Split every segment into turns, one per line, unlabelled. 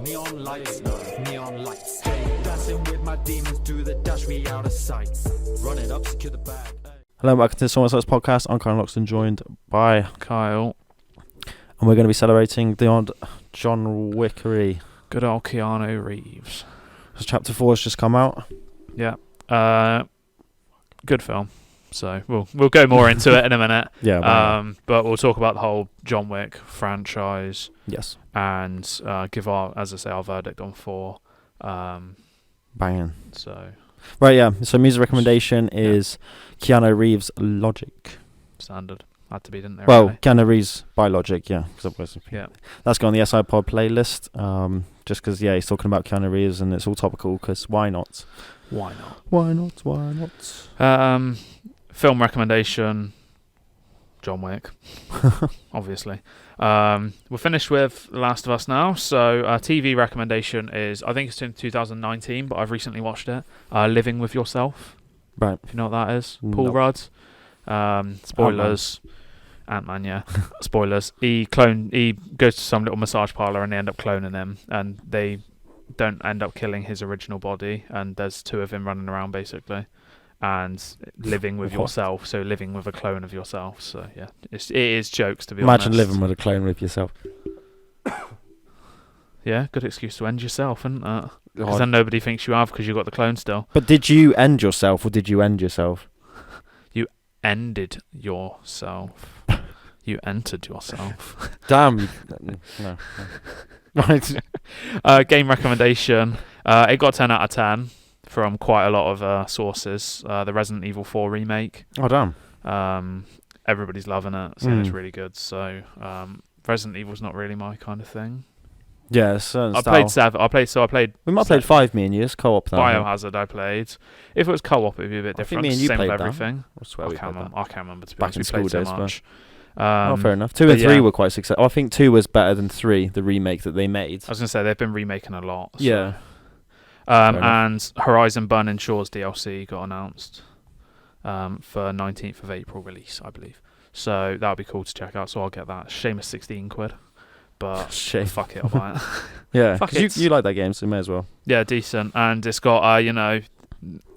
Neon lights, neon lights. Hey, dancing with my demons, do the dash, we out of sight. Run it up, secure the bag.
Hello and welcome to the SoulInsights podcast. I'm Kyle Loxton, joined by
Kyle.
And we're going to be celebrating the odd John Wickery.
Good old Keanu Reeves.
So chapter 4 has just come out.
Yeah. Good film. So we'll go more into it in a minute.
Yeah.
But we'll talk about the whole John Wick franchise.
Yes.
And give our verdict on 4.
Banging.
So.
Right, yeah. So music recommendation is Keanu Reeves' Logic.
Standard. Had to be, didn't there?
Well,
really?
Keanu Reeves by Logic, yeah.
Yeah.
That's gone on the SI Pod playlist. Just because, he's talking about Keanu Reeves and it's all topical, because why not?
Why not?
Why not? Why not?
Film recommendation, John Wick, obviously. We're finished with The Last of Us now, so TV recommendation is, I think it's in 2019, but I've recently watched it, Living With Yourself.
Right.
If you know what that is. Paul
Nope.
Rudd. Spoilers. Ant-Man, yeah. Spoilers. He goes to some little massage parlour and they end up cloning him, and they don't end up killing his original body, and there's 2 of him running around basically, and living with yourself, so living with a clone of yourself. So yeah, it is jokes, to be honest.
Imagine living with a clone with yourself.
Yeah, good excuse to end yourself, isn't it? Because then nobody thinks you have, because you've got the clone still.
But did you end yourself, or did you end yourself?
You ended yourself. You entered yourself.
Damn. No. Right.
Game recommendation. It got 10 out of 10 from quite a lot of sources. The Resident Evil 4 remake.
Oh, damn.
Everybody's loving it, saying it's really good. So Resident Evil's not really my kind of thing.
Yeah, certain
I
style.
played 7. I played.
We might have played 5, me and you. It's co-op though.
Biohazard I played. If it was co-op, it'd be a bit
I think
different.
me and you
Same with
played that.
everything.
I swear we played that.
I can't remember, to be
Back
honest.
in
We
school
played so
days,
much.
Fair enough. 2 and 3 were quite successful. I think 2 was better than 3, the remake that they made.
I was going to say, they've been remaking a lot. So.
Yeah.
And Horizon Burning Shores DLC got announced for 19th of April release, I believe. So that would be cool to check out. So I'll get that. Shame it's 16 quid. But
Shame.
Fuck it, I'll buy it.
Yeah.
Fuck
it. You like that game, so you may as well.
Yeah, decent. And it's got,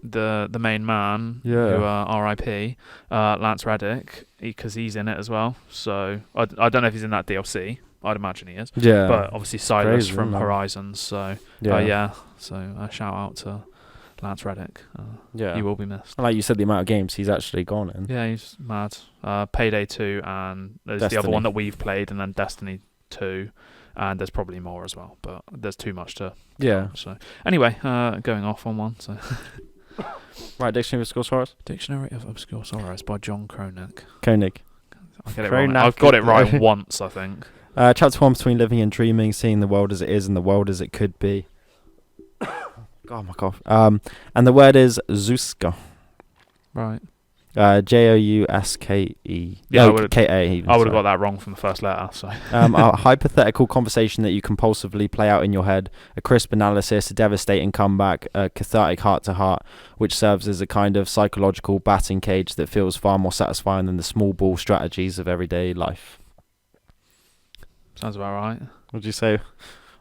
the main man, who R.I.P., Lance Reddick, because he's in it as well. So I don't know if he's in that DLC. I'd imagine he is.
Yeah.
But obviously Silas
Crazy,
from
isn't it?
Horizon. So So shout out to Lance Reddick. You will be missed.
Like you said, the amount of games he's actually gone in.
Yeah, he's mad. Payday 2, and there's the other one that we've played, and then Destiny 2, and there's probably more as well, but there's too much to count. So anyway, going off on one. So
Right, Dictionary of Obscure Sorrows.
Dictionary of Obscure Sorrows by John Koenig.
Koenig.
I get it wrong. I've got it right once, I think.
Chapter 1, between living and dreaming, seeing the world as it is and the world as it could be. God, my cough. And the word is Zeuske.
Right.
Jouske.
Yeah,
Ka.
I would have got that wrong from the first letter. So.
A hypothetical conversation that you compulsively play out in your head, a crisp analysis, a devastating comeback, a cathartic heart-to-heart, which serves as a kind of psychological batting cage that feels far more satisfying than the small ball strategies of everyday life.
Sounds about right.
Would you say? I'm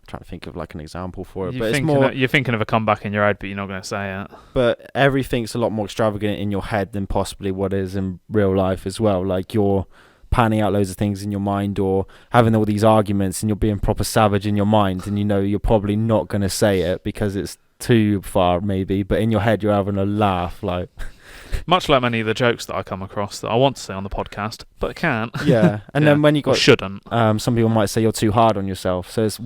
trying to think of like an example for it,
You're
but it's more.
You're thinking of a comeback in your head, but you're not going to say it.
But everything's a lot more extravagant in your head than possibly what is in real life as well. Like you're panning out loads of things in your mind, or having all these arguments, and you're being proper savage in your mind, and you're probably not going to say it because it's too far, maybe. But in your head, you're having a laugh, like.
Much like many of the jokes that I come across that I want to say on the podcast, but can't.
Yeah, and then when you got
shouldn't.
Some people might say you're too hard on yourself. So it's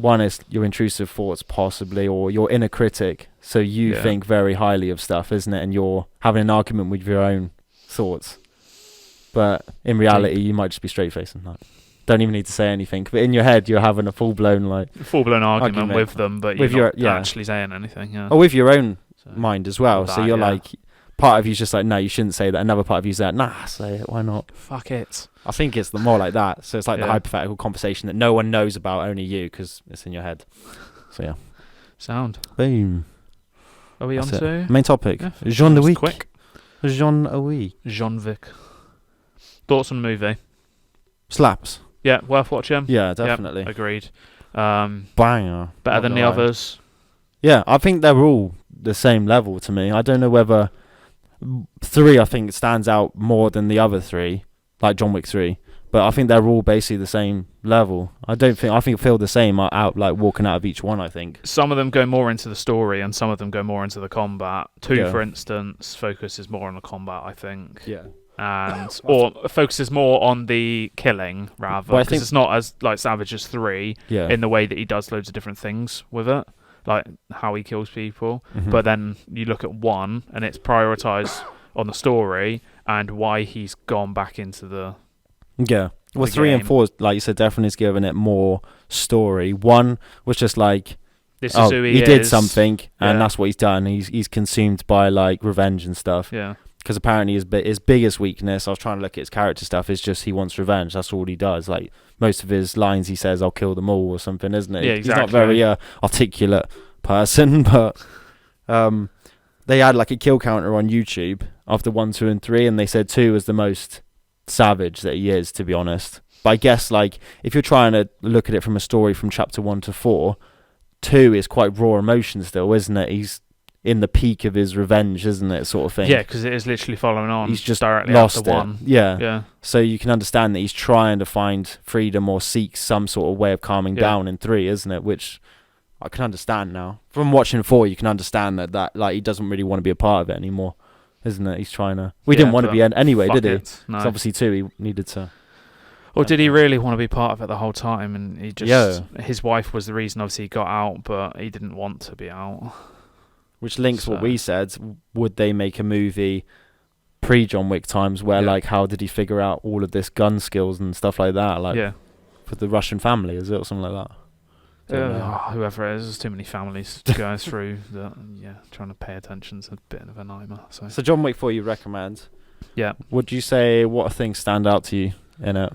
your intrusive thoughts, possibly, or your inner critic. So you think very highly of stuff, isn't it? And you're having an argument with your own thoughts. But in reality, you might just be straight faced and don't even need to say anything. But in your head, you're having a full blown
argument with them, but you're not actually saying anything. Yeah.
Or with your own mind as well. So you're like. Part of you's just like, no, you shouldn't say that. Another part of you's like, nah, say it. Why not?
Fuck it.
I think it's more like that. So it's like the hypothetical conversation that no one knows about, only you, because it's in your head. So yeah.
Sound.
Boom.
Are we on to
main topic?
Yeah,
Jean Wick.
Quick.
Jean Wick.
John Wick. Thoughts on the movie?
Slaps.
Yeah, worth watching.
Yeah, definitely.
Yep, agreed.
Banger.
Better than the others.
Yeah, I think they're all the same level to me. I don't know whether 3, I think, stands out more than the other 3, like John Wick 3. But I think they're all basically the same level. I feel the same out, like walking out of each one, I think.
Some of them go more into the story and some of them go more into the combat. 2, for instance, focuses more on the combat, I think.
Yeah.
Or focuses more on the killing, rather. Because it's not as like savage as 3 in the way that he does loads of different things with it. Like how he kills people. Mm-hmm. But then you look at 1 and it's prioritised on the story and why he's gone back into the...
Yeah. Well, 3 and 4, like you said, definitely is giving it more story. 1 was just like,
this is who he
did something, and that's what he's done. He's consumed by like revenge and stuff.
Yeah.
Because apparently his biggest weakness, I was trying to look at his character stuff, is just he wants revenge. That's all he does. Like most of his lines, he says, "I'll kill them all" or something, isn't it?
Yeah, exactly.
He's not very articulate person, but they had like a kill counter on YouTube after 1, 2, and 3, and they said 2 was the most savage that he is, to be honest. But I guess like if you're trying to look at it from a story from chapter 1 to 4, 2 is quite raw emotion still, isn't it? He's in the peak of his revenge, isn't it, sort of thing?
Yeah, because it is literally following on.
He's just
directly
lost
after
it.
1.
Yeah. So you can understand that he's trying to find freedom or seek some sort of way of calming down in 3, isn't it? Which I can understand now. From watching 4, you can understand that like he doesn't really want to be a part of it anymore, isn't it? He's trying to... We didn't want to be anyway, did he?
No.
So obviously 2, he needed to...
Or did he really want to be part of it the whole time? And he just... His wife was the reason, obviously, he got out, but he didn't want to be out.
Which links what we said. Would they make a movie pre-John Wick times where, like, how did he figure out all of this gun skills and stuff like that? Like, for the Russian family, is it, or something like that?
Whoever it is, there's too many families going through that. Yeah, trying to pay attention's a bit of a nightmare. So
John Wick 4 you recommend?
Yeah.
Would you say what things stand out to you in it?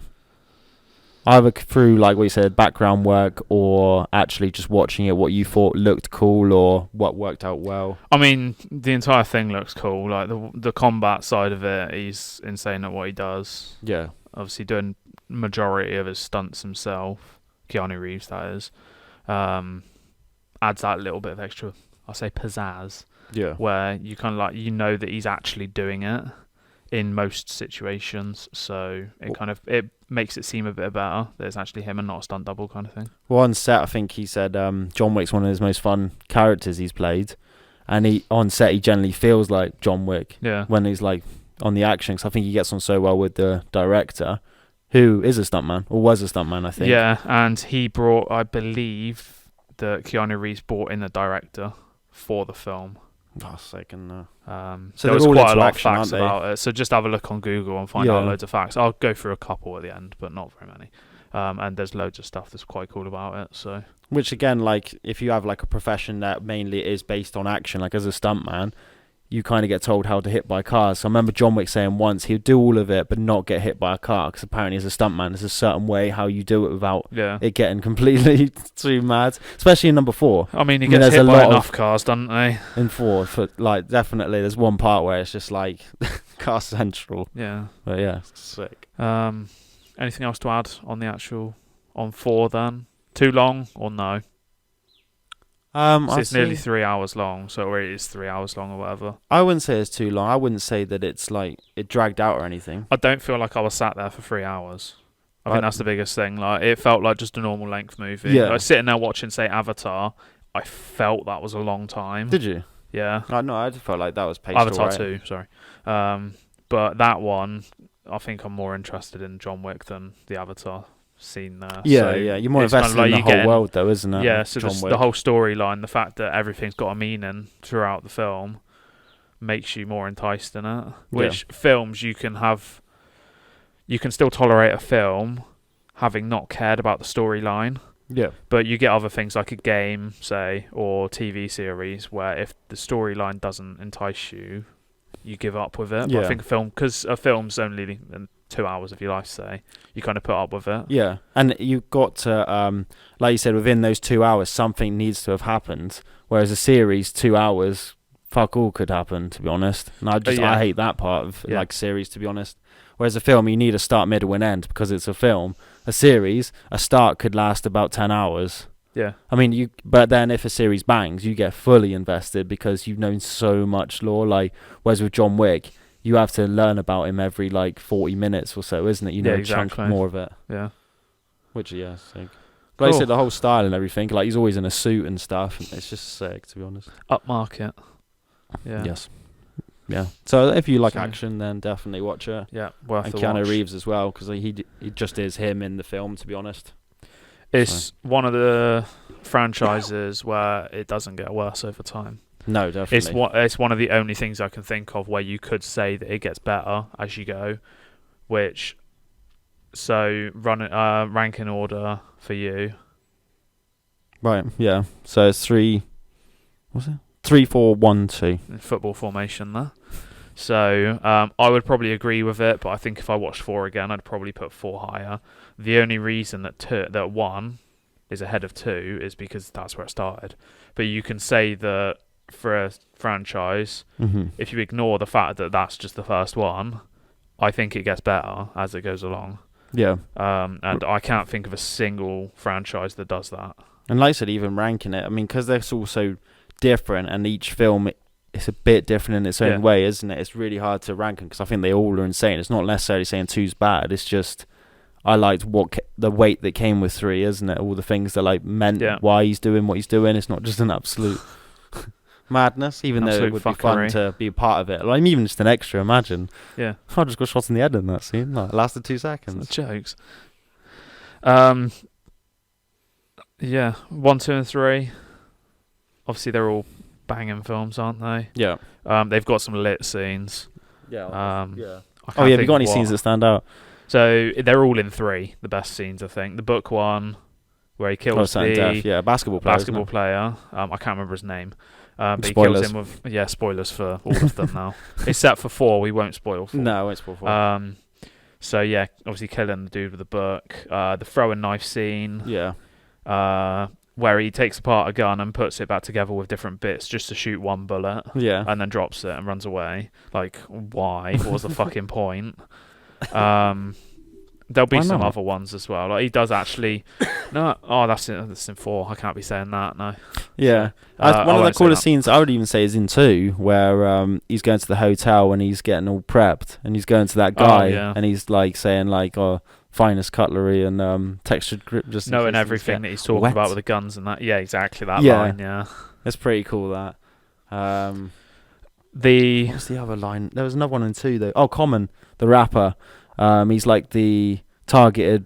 Either through, like what you said, background work, or actually just watching it, what you thought looked cool or what worked out well?
I mean, the entire thing looks cool. Like the combat side of it, he's insane at what he does.
Yeah.
Obviously doing majority of his stunts himself. Keanu Reeves, that is. Adds that little bit of extra, I'll say, pizzazz.
Yeah.
Where you kind of like, you know that he's actually doing it in most situations, so it makes it seem a bit better that it's actually him and not a stunt double kind of thing.
Well, on set, I think he said John Wick's one of his most fun characters he's played, and on set he generally feels like John Wick when he's like on the action, because I think he gets on so well with the director, who is a stuntman, or was a stuntman, I think.
Yeah, and he brought, I believe that Keanu Reeves brought in the director for the film.
Oh, second.
So there was quite a lot of facts about it. So just have a look on Google and find out loads of facts. I'll go through a couple at the end, but not very many. And there's loads of stuff that's quite cool about it. So,
which again, like if you have like a profession that mainly is based on action, like as a stuntman, you kind of get told how to hit by cars. So I remember John Wick saying once he'd do all of it but not get hit by a car, because apparently as a stuntman there's a certain way how you do it without it getting completely too mad, especially in number 4.
I mean, he gets hit by enough cars, doesn't he?
In 4, for like definitely there's one part where it's just like car central.
Yeah.
But yeah, it's sick.
Anything else to add on the actual, on 4 then? Too long or no? It's nearly 3 hours long, so it is 3 hours long or whatever.
I wouldn't say it's too long. I wouldn't say that it's like it dragged out or anything.
I don't feel like I was sat there for 3 hours. I think that's the biggest thing. Like, it felt like just a normal length movie.
Yeah.
Like, sitting there watching, say, Avatar, I felt that was a long time.
Did you?
Yeah.
No, I just felt like that was paced
Avatar
right.
2, sorry. But that one, I think I'm more interested in John Wick than the Avatar scene there.
Yeah, you're more invested in the whole world though, isn't it?
Yeah, so the whole storyline, the fact that everything's got a meaning throughout the film makes you more enticed in it. Which films you can still tolerate a film having not cared about the storyline.
Yeah.
But you get other things like a game, say, or TV series where if the storyline doesn't entice you, you give up with it. But I think because a film's only 2 hours of your life, say, you kind of put up with it. Yeah,
and you've got to, like you said, within those 2 hours, something needs to have happened. Whereas a series, 2 hours, fuck all could happen, to be honest. And I hate that part of like series, to be honest. Whereas a film, you need a start, middle, and end because it's a film. a series, a start could last about 10 hours.
Yeah.
I mean, but then if a series bangs, you get fully invested because you've known so much lore. Like, whereas with John Wick, you have to learn about him every like 40 minutes or so, isn't it? You know, a chunk more of it.
Yeah.
Which, yeah, sick. Like I said, the whole style and everything. Like, he's always in a suit and stuff. And it's just sick, to be honest.
Upmarket. Yeah.
Yes. Yeah. So if you like action, then definitely watch it.
Yeah, worth
and
the
Keanu
watch.
Reeves as well, because he just is him in the film, to be honest.
It's one of the franchises where it doesn't get worse over time.
No, definitely.
It's one of the only things I can think of where you could say that it gets better as you go. Ranking order for you.
Right. Yeah. So it's 3. What's it? 3, 4, 1, 2.
Football formation there. So I would probably agree with it, but I think if I watched 4 again, I'd probably put 4 higher. The only reason that 1 is ahead of 2 is because that's where it started. But you can say that for a franchise, if you ignore the fact that that's just the first one, I think it gets better as it goes along.
Yeah.
And I can't think of a single franchise that does that.
And like I said, even ranking it, I mean, because they're all so different, and each film it's a bit different in its own way, isn't it? It's really hard to rank them because I think they all are insane. It's not necessarily saying 2's bad. It's just I liked the weight that came with 3, isn't it? All the things that like meant why he's doing what he's doing. It's not just an absolute madness, even though it would be fun to be a part of it. Like, I'm even just an extra. Imagine.
Yeah.
I just got shot in the head in that scene. Like, it lasted 2 seconds.
Jokes. Yeah, 1, 2, and 3. Obviously, they're all banging films, aren't they?
Yeah.
They've got some lit scenes.
Yeah.
Yeah.
Have you got any scenes that stand out?
So they're all in 3. The best scenes, I think. The book one, where he kills the
basketball player.
I can't remember his name. But
Spoilers.
he kills him with spoilers for all of them now. Except for 4, we won't spoil 4.
No, I won't spoil 4.
So yeah, obviously killing the dude with the book. The throwing knife scene.
Yeah.
Where he takes apart a gun and puts it back together with different bits just to shoot one bullet.
Yeah.
And then drops it and runs away. Like, why? What was the fucking point? There'll be some other ones as well. Like, he does actually. That's in 4. I can't be saying that. No.
Yeah. One of the coolest scenes I would even say is in 2, where he's going to the hotel and he's getting all prepped, and he's going to that guy and he's like saying like, "Oh, finest cutlery and textured grip." Just
knowing everything that he's talking about with the guns and that. Yeah, exactly that line. Yeah.
That's pretty cool. That. What's the other line? There was another one in 2 though. Oh, Common, the rapper. He's like the targeted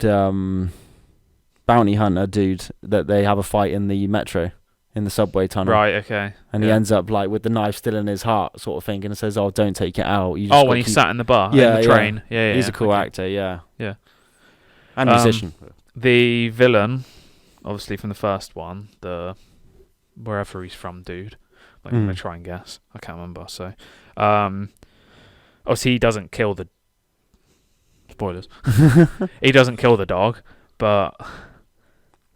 bounty hunter dude that they have a fight in the metro, in the subway tunnel.
Right, okay.
And he ends up like with the knife still in his heart, sort of thing, and says, "Oh, don't take it out."
When he sat in the bar, in the train. Yeah.
He's a cool actor, yeah. And
And
musician.
The villain, obviously from the first one, the wherever he's from dude. I'm going to try and guess. I can't remember. So, obviously he doesn't kill the... Spoilers. He doesn't kill the dog, but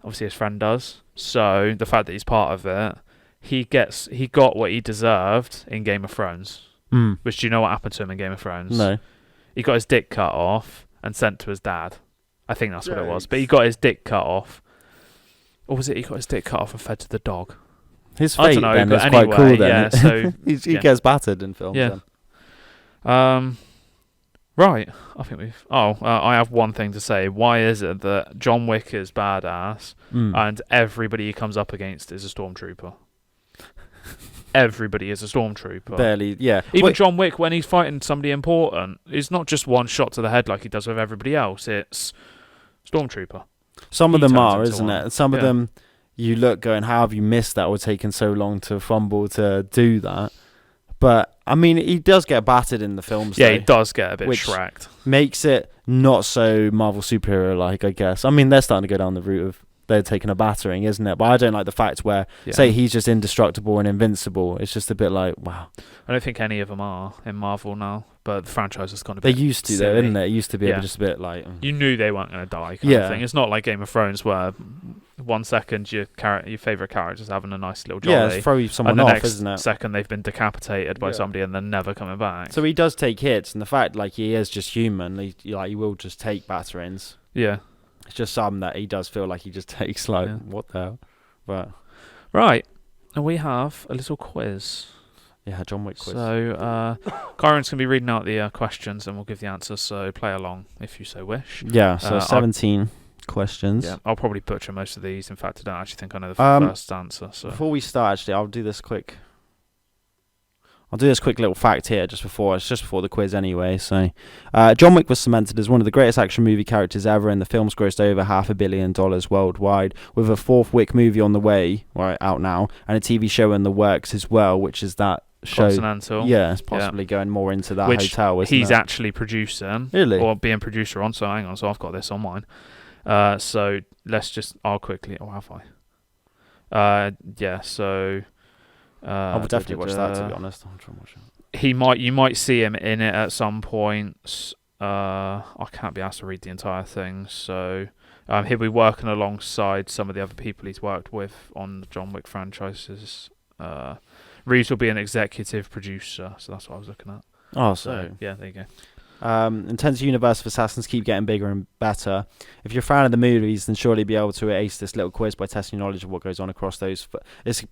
obviously his friend does. So the fact that he's part of it, he got what he deserved in Game of Thrones. Which, do you know what happened to him in Game of Thrones?
No.
He got his dick cut off and sent to his dad. I think that's what it was. But he got his dick cut off. Or was it he got his dick cut off and fed to the dog?
His fate then is quite cool then.
Yeah, so
he gets battered in films.
Yeah.
Then.
Right. I think I have one thing to say. Why is it that John Wick is badass and everybody he comes up against is a stormtrooper? Everybody is a stormtrooper.
Barely, yeah.
Even John Wick, when he's fighting somebody important, it's not just one shot to the head like he does with everybody else. It's stormtrooper.
Some of them are, isn't it? Some of them, you look going, how have you missed that or taken so long to fumble to do that? But, I mean, he does get battered in the films.
Yeah, he does get a bit shracked.
Makes it not so Marvel superhero-like, I guess. I mean, they're starting to go down the route of they're taking a battering, isn't it? But I don't like the fact where, say, he's just indestructible and invincible. It's just a bit like, wow.
I don't think any of them are in Marvel now, but the franchise has gone a bit
They used to,
silly.
though, didn't it? It used to be just a bit like...
You knew they weren't going to die kind of thing. It's not like Game of Thrones where 1 second your favourite character's having a nice little jolly.
Yeah, it's throw someone off, isn't it?
And the next second they've been decapitated by somebody and they're never coming back.
So he does take hits, and the fact, like, he is just human, he will just take batterings.
Yeah.
It's just some that he does feel like he just takes like,
Yeah.
what the hell? But
Right, and we have a little quiz.
yeah, John Wick quiz.
So, Kyron's going to be reading out the questions and we'll give the answers, so play along if you so wish.
Yeah, so 17 questions.
Yeah, I'll probably butcher most of these. In fact, I don't actually think I know the first answer. So
Before we start, actually, I'll do this quick little fact here just before the quiz anyway. So, John Wick was cemented as one of the greatest action movie characters ever, and the film's grossed over $500 million worldwide, with a fourth Wick movie on the way, right, out now, and a TV show in the works as well, which is that show.
Continental.
Yeah, it's possibly going more into that
Which
hotel, isn't
he's
it?
actually producing.
Really?
Or being producer on, so hang on, so I've got this on mine. So let's just, I'll quickly, or have I? Yeah, so...
I would definitely watch that, to be honest. I'm trying to watch it.
You might see him in it at some point. I can't be asked to read the entire thing, so he'll be working alongside some of the other people he's worked with on the John Wick franchises. Reeves will be an executive producer, so that's what I was looking at.
Oh,
So yeah, there you go.
Intense universe of assassins keep getting bigger and better. If you're a fan of the movies, then surely be able to ace this little quiz by testing your knowledge of what goes on across those.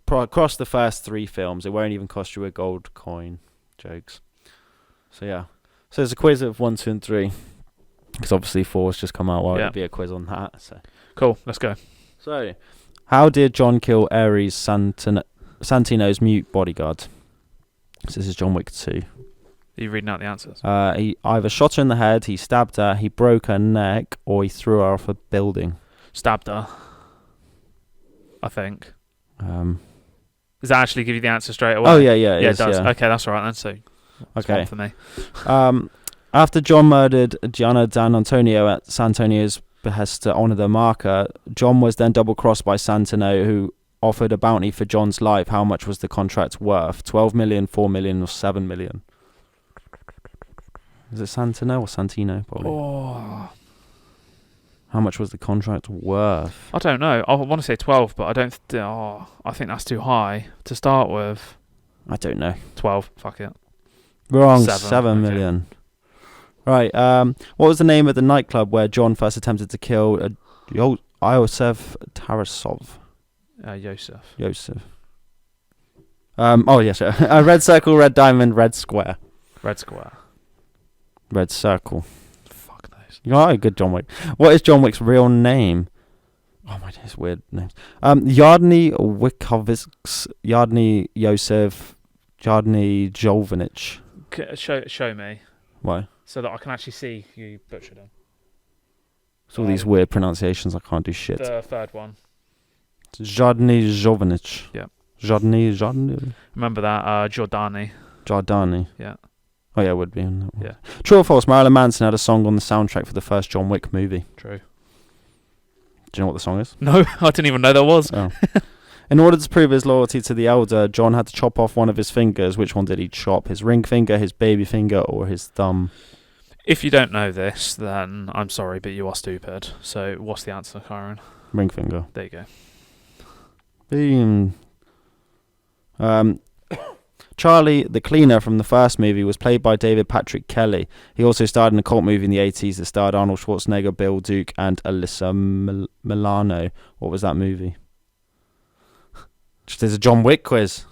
Across the first 3 films. It won't even cost you a gold coin. Jokes. So yeah. So there's a quiz of 1, 2, and 3. Because obviously 4's just come out. Well,
Yeah.
it'll be a quiz on that. So.
Cool, let's go.
So, how did John kill Ares Santino's mute bodyguard? So this is John Wick 2.
Are you reading out the answers?
He either shot her in the head, he stabbed her, he broke her neck, or he threw her off a building.
Stabbed her, I think.
Um,
Does that actually give you the answer straight away?
oh yeah,
Yeah,
is,
it does.
yeah.
Okay, that's all right then. So, that's
Okay.
one for me.
After John murdered Gianna Dan Antonio at Santonio's behest to honour the marker, John was then double-crossed by Santino, who offered a bounty for John's life. How much was the contract worth? 12 million, 4 million, or 7 million? Is it Santino or Santino? Probably.
Oh,
How much was the contract worth?
I don't know. I want to say 12, but I don't. I think that's too high to start with.
I don't know.
12. Fuck it.
Wrong.
7,
7
okay.
million. Right. What was the name of the nightclub where John first attempted to kill Iosef Tarasov?
Yosef.
Oh yes. A red circle, red diamond, red square,
Red Square.
red circle.
Fuck those.
You are a good John Wick. What is John Wick's real name? Oh my days, weird names. Yardney Wickovics, Yardney Yosef, Yardney Jovanich.
Show me,
Why?
so that I can actually see you butchered him.
It's all these weird pronunciations. I can't do shit.
The third one.
Jardney Jovanich.
Yeah.
Jardney.
Remember that? Giordani.
Jardani.
Yeah.
Oh yeah, it would be in that one.
Yeah.
True or false? Marilyn Manson had a song on the soundtrack for the first John Wick movie.
True.
Do you know what the song is?
No, I didn't even know there was.
Oh. In order to prove his loyalty to the Elder, John had to chop off one of his fingers. Which one did he chop? His ring finger, his baby finger, or his thumb?
If you don't know this, then I'm sorry, but you are stupid. So what's the answer, Chiron?
Ring finger.
There you go.
Boom. Charlie, the cleaner from the first movie, was played by David Patrick Kelly. He also starred in a cult movie in the 80s that starred Arnold Schwarzenegger, Bill Duke, and Alyssa Milano. What was that movie? There's a John Wick quiz.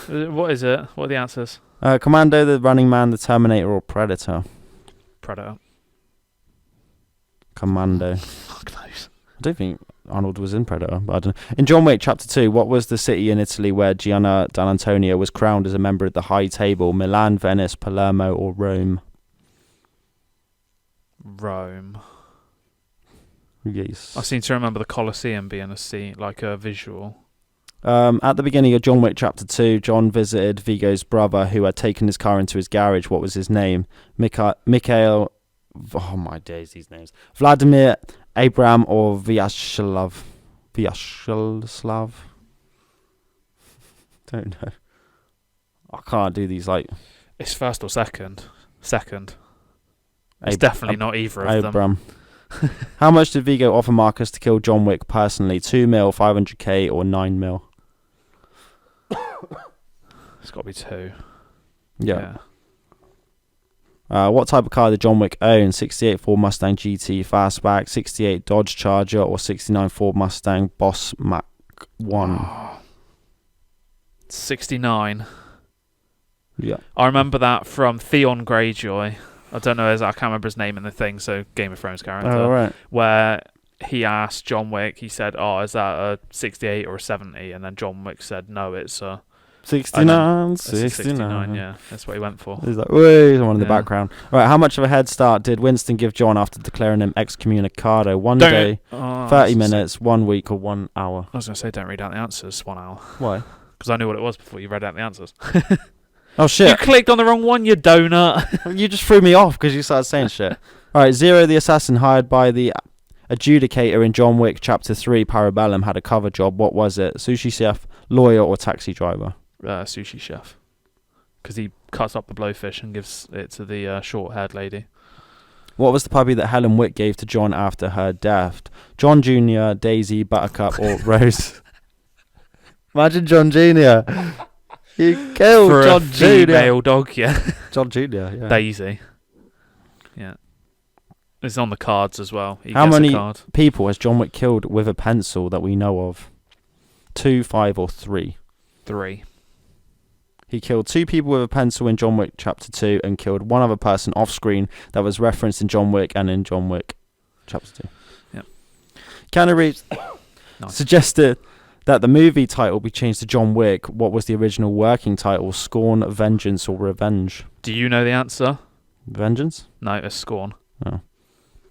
What is it? What are the answers?
Commando, The Running Man, The Terminator, or Predator?
Predator.
Commando.
Fuck those.
I don't think Arnold was in Predator, but I don't know. In John Wick Chapter 2, what was the city in Italy where Gianna Dan Antonio was crowned as a member of the High Table? Milan, Venice, Palermo, or Rome?
Rome.
Yes.
I seem to remember the Colosseum being a scene, like a visual.
At the beginning of John Wick Chapter 2, John visited Vigo's brother, who had taken his car into his garage. What was his name? Mikhail... Oh, my days, these names. Vladimir, Abram, or Vyacheslav? Vyacheslav? Don't know. I can't do these, like...
It's first or second? Second. It's definitely not either of them.
Abram. How much did Vigo offer Marcus to kill John Wick personally? 2 mil, 500k, or 9 mil?
It's got to be 2.
Yeah. What type of car did John Wick own? 68 Ford Mustang GT Fastback, 68 Dodge Charger, or 69 Ford Mustang Boss Mach 1?
69.
Yeah.
I remember that from Theon Greyjoy. I don't know, I can't remember his name in the thing, so Game of Thrones character.
Oh, right.
Where he asked John Wick, he said, is that a 68 or a 70? And then John Wick said, no, it's a
69,
it's a 69, yeah. That's what he went for.
He's like, wait, someone in the background. Right, how much of a head start did Winston give John after declaring him excommunicado? 1 day, 30 minutes, 1 week, or 1 hour?
I was going to say, don't read out the answers, 1 hour.
Why?
Because I knew what it was before you read out the answers.
Oh, shit.
You clicked on the wrong one, you donut.
You just threw me off because you started saying shit. All right, Zero the assassin hired by the adjudicator in John Wick Chapter 3 Parabellum had a cover job. What was it? Sushi chef, lawyer, or taxi driver?
Sushi chef. Because he cuts up the blowfish and gives it to the short-haired lady.
What was the puppy that Helen Wick gave to John after her death? John Jr., Daisy, Buttercup, or Rose? Imagine John Jr. You killed
For
John
a female
Jr.
dog, yeah.
John Jr., yeah.
Daisy. Yeah. It's on the cards as well.
How
gets a
many
card.
people has John Wick killed with a pencil that we know of? 2, 5, or 3?
3.
He killed 2 people with a pencil in John Wick Chapter 2 and killed 1 other person off screen that was referenced in John Wick and in John Wick Chapter 2.
Yep.
Keanu Reeves
Nice.
suggested that the movie title be changed to John Wick. What was the original working title? Scorn, Vengeance, or Revenge?
Do you know the answer?
Vengeance?
No, it's Scorn.
Oh.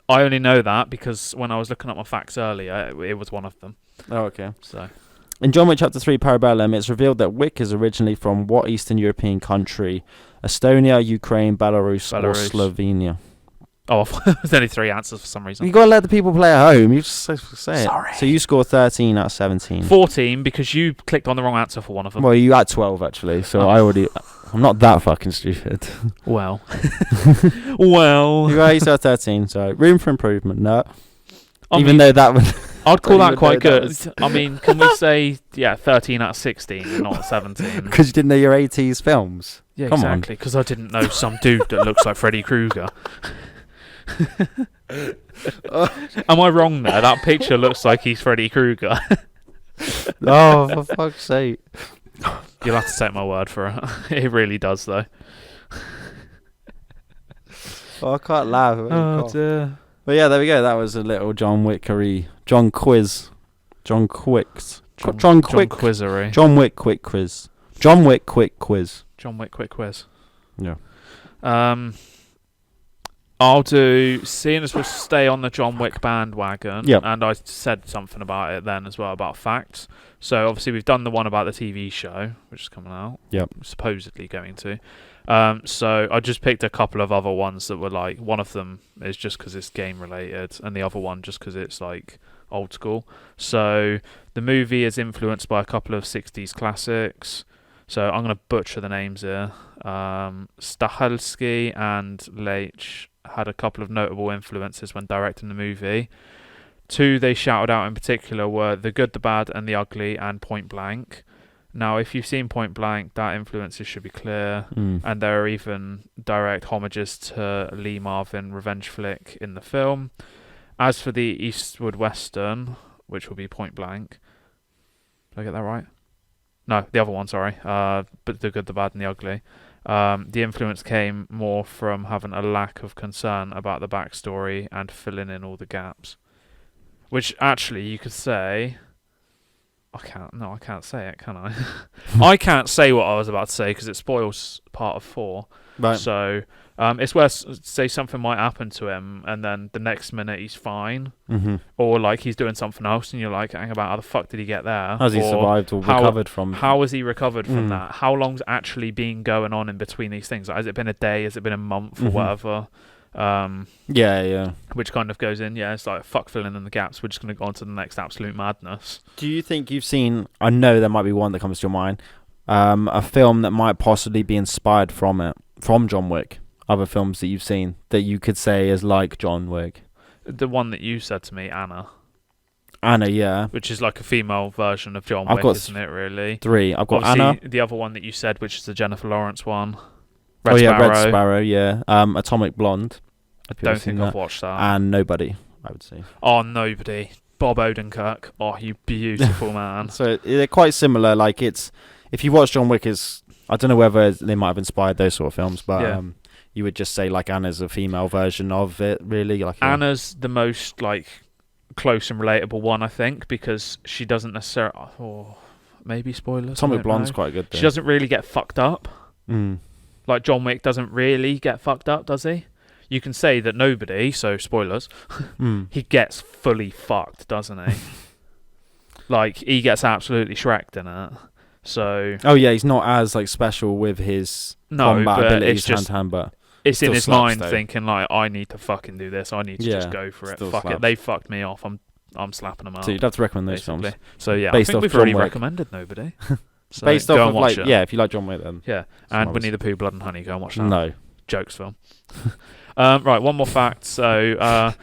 I only know that because when I was looking up my facts earlier, it was one of them.
Oh, okay.
So,
In John Wick Chapter 3 Parabellum, it's revealed that Wick is originally from what Eastern European country? Estonia, Ukraine, Belarus, or Slovenia?
oh, there's only 3 answers for some reason.
You got to let the people play at home. You just say it.
Sorry.
So you score 13 out of 17.
14 because you clicked on the wrong answer for one of them.
Well, you had 12 actually, so I'm not that fucking stupid.
Well. Well.
You guys are 13, so room for improvement. No.
Even
though that would...
I'd call that quite
that
good. I mean, can we say, 13 out of 16 and not 17?
Because you didn't know your 80s films.
Yeah,
Come
exactly. Because I didn't know some dude that looks like Freddy Krueger. Am I wrong there? That picture looks like he's Freddy Krueger.
Oh, for fuck's sake.
You'll have to take my word for it. It really does, though.
Oh, I can't laugh.
Oh, dear.
But yeah, there we go. That was a little John Wickery. John Quiz. John Quicks. John Quick.
Quizzery.
John Wick Quick Quiz. John Wick Quick Quiz.
John Wick quick quiz.
Yeah.
I'll do, seeing as we'll stay on the John Wick bandwagon,
Yep.
and I said something about it then as well, about facts. So obviously we've done the one about the TV show, which is coming out.
Yep.
Supposedly going to. So I just picked a couple of other ones that were like, one of them is just because it's game related, and the other one just because it's like old school. So the movie is influenced by a couple of 60s classics. So I'm going to butcher the names here. Stahelski and Leitch had a couple of notable influences when directing the movie. 2 they shouted out in particular were The Good, the Bad, and the Ugly, and Point Blank. Now, if you've seen Point Blank, that influences should be clear. And there are even direct homages to Lee Marvin revenge flick in the film. As for the Eastwood Western, which will be Point Blank, did I get that right? No, the other one, sorry. But The Good, the Bad, and the Ugly. The influence came more from having a lack of concern about the backstory and filling in all the gaps. Which actually you could say... I can't say it, can I? I can't say what I was about to say because it spoils part of 4.
Right.
So it's where, say, something might happen to him and then the next minute he's fine.
Mm-hmm.
Or like he's doing something else and you're like, hang about, how the fuck did he get there?
Has he survived or recovered from...
How has he recovered from that? How long's actually been going on in between these things? Like, has it been a day? Has it been a month or whatever?
Yeah.
Which kind of goes in, it's like, fuck filling in the gaps. We're just going to go on to the next absolute madness.
Do you think you've seen... I know there might be one that comes to your mind. A film that might possibly be inspired from it. From John Wick. Other films that you've seen that you could say is like John Wick.
The one that you said to me, Anna,
yeah.
which is like a female version of John Wick, isn't it, really?
3. I've got
Obviously,
Anna.
the other one that you said, which is the Jennifer Lawrence one. Red Sparrow.
Red Sparrow, yeah. Atomic Blonde.
Don't think I've watched that.
And Nobody, I would say.
Oh, Nobody. Bob Odenkirk. Oh, you beautiful man.
So they're quite similar. Like if you watch John Wick, I don't know whether they might have inspired those sort of films, but you would just say like Anna's a female version of it, really. Like
Anna's the most like close and relatable one, I think, because she doesn't necessarily. Oh, maybe spoilers.
Atomic Blonde's quite good. Though.
She doesn't really get fucked up.
Mm.
Like John Wick doesn't really get fucked up, does he? You can say that Nobody, so spoilers, he gets fully fucked, doesn't he? Like, he gets absolutely shreked in it. So...
Oh, yeah, he's not as, like, special with his combat abilities hand-to-hand, but...
It's in his mind thinking, like, I need to fucking do this. I need to just go for it. Fuck it. They fucked me off. I'm slapping them up.
So you'd have to recommend those films.
So, yeah, I think we've already recommended Nobody. So
based off of, like, yeah, if you like John Wick, then...
Yeah, and Winnie the Pooh, Blood and Honey, go and watch that.
No.
Jokes film. Right, one more fact. So,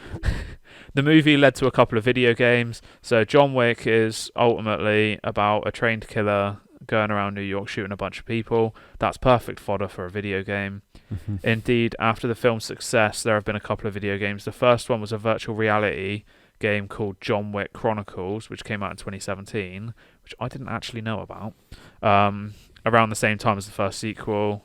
the movie led to a couple of video games. So, John Wick is ultimately about a trained killer going around New York shooting a bunch of people. That's perfect fodder for a video game. Mm-hmm. Indeed, after the film's success, there have been a couple of video games. The first one was a virtual reality game called John Wick Chronicles, which came out in 2017, which I didn't actually know about. Around the same time as the first sequel.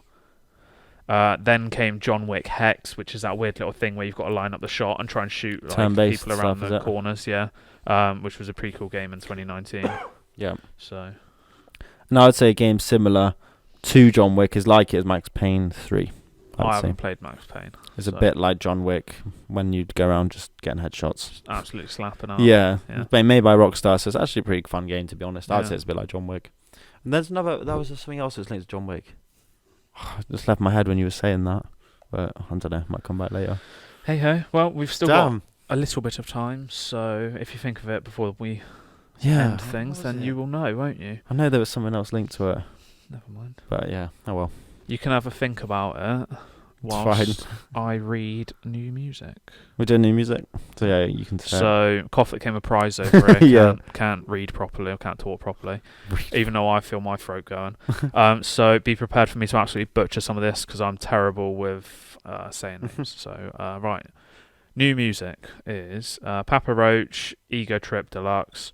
Then came John Wick Hex, which is that weird little thing where you've got to line up the shot and try and shoot like, people around the corners, which was a prequel game in 2019.
Yeah.
So,
now I'd say a game similar to John Wick is Max Payne 3.
I haven't played Max Payne.
It's a bit like John Wick when you'd go around just getting headshots.
Just absolutely slapping up.
Yeah. It's made by Rockstar, so it's actually a pretty fun game, to be honest. I'd say it's a bit like John Wick. And there's there was something else that's linked to John Wick. It just left my head when you were saying that, but I don't know, might come back later.
Hey ho, well, we've still got a little bit of time, so if you think of it before we end things, then you will know, won't you?
I know there was something else linked to it.
Never mind.
But yeah, oh well.
You can have a think about it whilst I read new music.
We're doing new music? So yeah, you can say
So, Cough came a prize over it. Can't read properly or can't talk properly, even though I feel my throat going. So be prepared for me to absolutely butcher some of this because I'm terrible with saying names. So, right. New music is Papa Roach, Ego Trip Deluxe,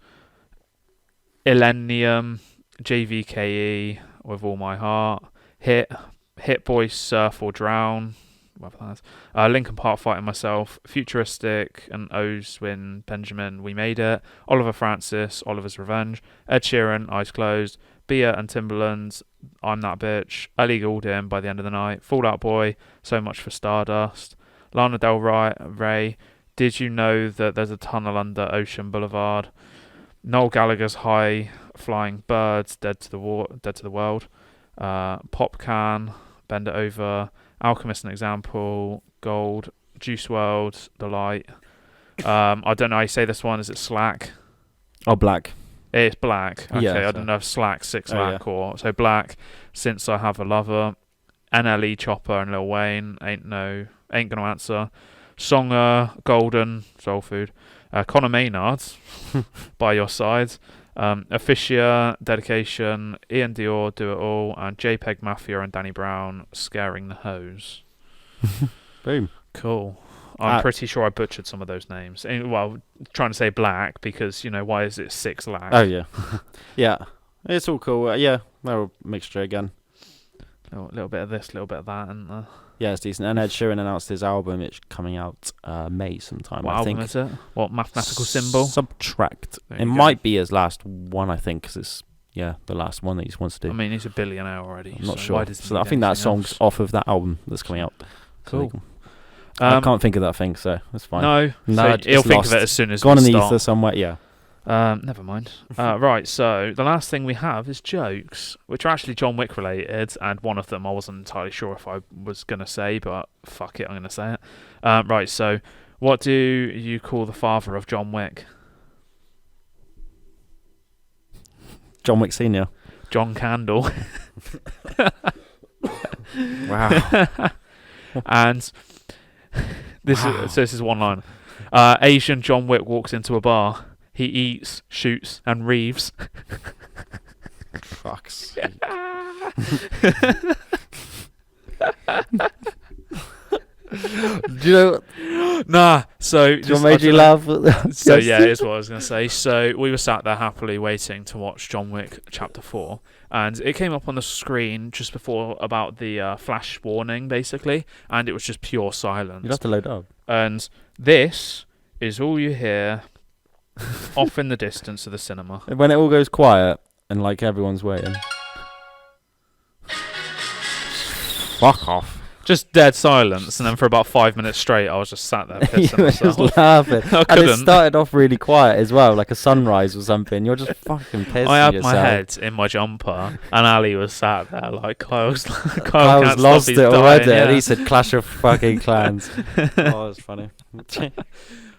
Illenium, JVKE, With All My Heart, Hit Boy Surf or Drown, whatever that is. Linkin Park Fighting Myself, Futuristic and Ozwin Benjamin, We Made It, Oliver Francis, Oliver's Revenge, Ed Sheeran, Eyes Closed, Bia and Timberland's I'm That Bitch, Ellie Goulding, By the End of the Night, Fall Out Boy, So Much for Stardust, Lana Del Rey, Did You Know That There's a Tunnel Under Ocean Boulevard, Noel Gallagher's High Flying Birds, Dead to the World, Popcan, Bend It Over, Alchemist an Example, Gold, Juice WRLD, The Light. I don't know how you say this one. Is it Slack?
Oh, Black.
It's Black. Okay,
yeah,
I don't know if Slack, Six Lack or... So Black, Since I Have a Lover, NLE Chopper and Lil Wayne, Ain't Gonna Answer, Songer, Golden, Soul Food, Conor Maynard, By Your Side, Officia, Dedication, Ian Dior, Do It All, and JPEG Mafia and Danny Brown, Scaring the Hose.
Boom.
Cool. I'm pretty sure I butchered some of those names. Well, trying to say Black because, why is it 6 Lack?
Oh, yeah. Yeah. It's all cool. Yeah, they're a mixture again.
A little bit of this, a little bit of that. And
yeah, it's decent. And Ed Sheeran announced his album. It's coming out May sometime,
I think. What album is it? What mathematical symbol?
Subtract. It might be his last one, I think, because it's the last one that he wants to do.
I mean, he's a billionaire already.
I'm not sure. So I think that song's off of that album that's coming out.
Cool.
So I can't think of that thing, so that's fine.
No, so he'll think of it as soon as
gone in the ether somewhere. Yeah.
Never mind. Right, so the last thing we have is jokes, which are actually John Wick related, and one of them I wasn't entirely sure if I was going to say, but fuck it, I'm going to say it. Right, so what do you call the father of John Wick?
John Wick Sr.
John Candle.
Wow.
And this is one line. Asian John Wick walks into a bar. He eats, shoots, and reaves.
Fuck's you know
Nah. So
what made you laugh?
So yeah, here's what I was going to say. So we were sat there happily waiting to watch John Wick Chapter 4, and it came up on the screen just before about the flash warning, basically, and it was just pure silence.
You'd have to load up.
And this is all you hear off in the distance of the cinema.
When it all goes quiet and like everyone's waiting. Fuck off.
Just dead silence, and then for about 5 minutes straight, I was just sat there pissing
You were
myself.
just laughing.
I
And
couldn't.
it started off really quiet as well, like a sunrise or something. You're just fucking pissing
I had
yourself.
my head in my jumper, and Ali was sat there like Kyle's.
I
Kyle
was
can't
lost
stop,
it
he's
already.
dying,
And
yeah.
he said Clash of fucking Clans. Oh, that's funny.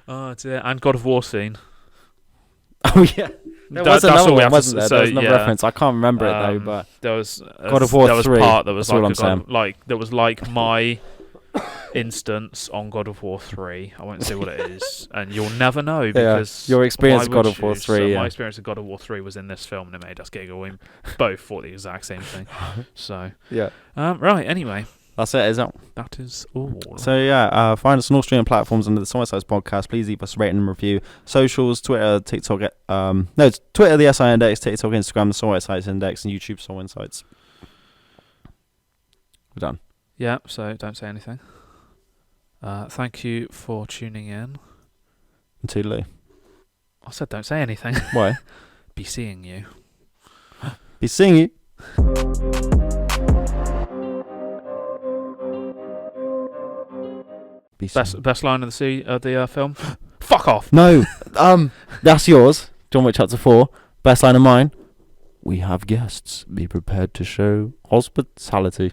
Oh dear, and God of War scene.
Oh yeah. There was
That's
another
all we
one,
have to
wasn't there?
say,
There was another
yeah.
reference. I can't remember it though, but
There was
God of War
there was
3,
part that was
that's all
like
I'm saying.
there was like my instance on God of War 3. I won't say what it is, and you'll never know because
your experience
why
of God
would
of War
you?
3.
So
yeah.
my experience of God of War 3 was in this film, and it made us giggle. We both thought the exact same thing. So
Yeah.
right. Anyway,
That's it, isn't it?
that is all.
So yeah, find us on all streaming platforms under the SoulInsights podcast. Please leave us a rating and review. Socials, Twitter, TikTok, it's Twitter, the SI Index, TikTok, Instagram, the SoulInsights Index, and YouTube, SoulInsights. We're done.
Yeah. So don't say anything. Thank you for tuning in.
And toodaloo.
I said don't say anything.
Why?
Be seeing you.
Be seeing you. Be seeing you.
Best line of the film. Fuck off.
No, that's yours. John Wick Chapter 4. Best line of mine. We have guests. Be prepared to show hospitality.